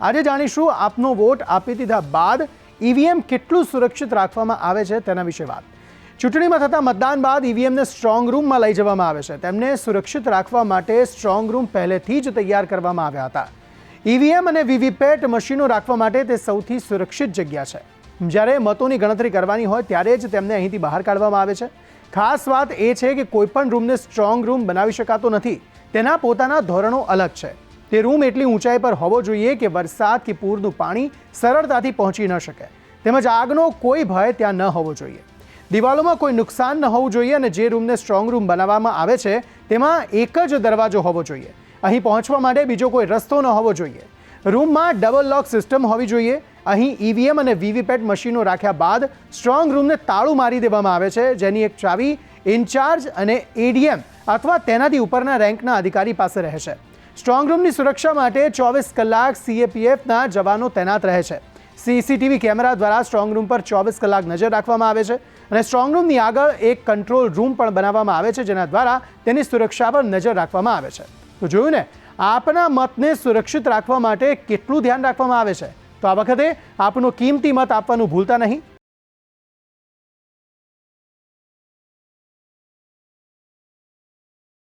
આજે જાણીશું આપનો વોટ આપી દીધા બાદ ઈવીએમ કેટલું સુરક્ષિત રાખવામાં આવે છે તેના વિશે વાત. ચૂંટણીમાં થતા મતદાન બાદ ઈવીએમને સ્ટ્રોંગ રૂમમાં લઈ જવામાં આવે છે. તેમને સુરક્ષિત રાખવા માટે સ્ટ્રોંગ રૂમ પહેલેથી જ તૈયાર કરવામાં આવ્યા હતા. ઈવીએમ અને વીવીપેટ મશીનો રાખવા માટે તે સૌથી સુરક્ષિત જગ્યા છે. જ્યારે મતોની ગણતરી કરવાની હોય ત્યારે જ તેમને અહીંથી બહાર કાઢવામાં આવે છે. ખાસ વાત એ છે કે કોઈપણ રૂમને સ્ટ્રોંગ રૂમ બનાવી શકાતો નથી. તેના પોતાના ધોરણો અલગ છે. તે રૂમ એટલી ઊંચાઈ પર હોવો જોઈએ કે વરસાદ કે પૂરનું પાણી સરળતાથી પહોંચી ન શકે. તેમજ આગનો કોઈ ભય ત્યાં ન હોવો જોઈએ. દિવાલોમાં કોઈ નુકસાન ન હોવું જોઈએ અને જે રૂમને સ્ટ્રોંગ રૂમ બનાવવામાં આવે છે તેમાં એક જ દરવાજો હોવો જોઈએ. અહીં પહોંચવા માટે બીજો કોઈ રસ્તો ન હોવો જોઈએ. રૂમમાં ડબલ લોક સિસ્ટમ હોવી જોઈએ. અહીં ઈવીએમ અને વીવીપેટ મશીનો રાખ્યા બાદ સ્ટ્રોંગ રૂમને તાળું મારી દેવામાં આવે છે, જેની એક ચાવી ઇન્ચાર્જ અને એડીએમ અથવા તેનાથી ઉપરના રેન્કના અધિકારી પાસે રહે છે. સ્ટ્રોંગ રૂમની સુરક્ષા માટે 24 કલાક સીએપીએફના જવાનો તૈનાત રહે છે. સીસીટીવી કેમેરા દ્વારા સ્ટ્રોંગ રૂમ પર 24 કલાક નજર રાખવામાં આવે છે અને સ્ટ્રોંગ રૂમની આગળ એક કંટ્રોલ રૂમ પણ બનાવવામાં આવે છે, જેના દ્વારા તેની સુરક્ષા પર નજર રાખવામાં આવે છે. તો જોયું ને, આપના મતને સુરક્ષિત રાખવા માટે કેટલું ધ્યાન રાખવામાં આવે છે. તો આ વખતે આપનો કિંમતી મત આપવાનું ભૂલતા નહીં.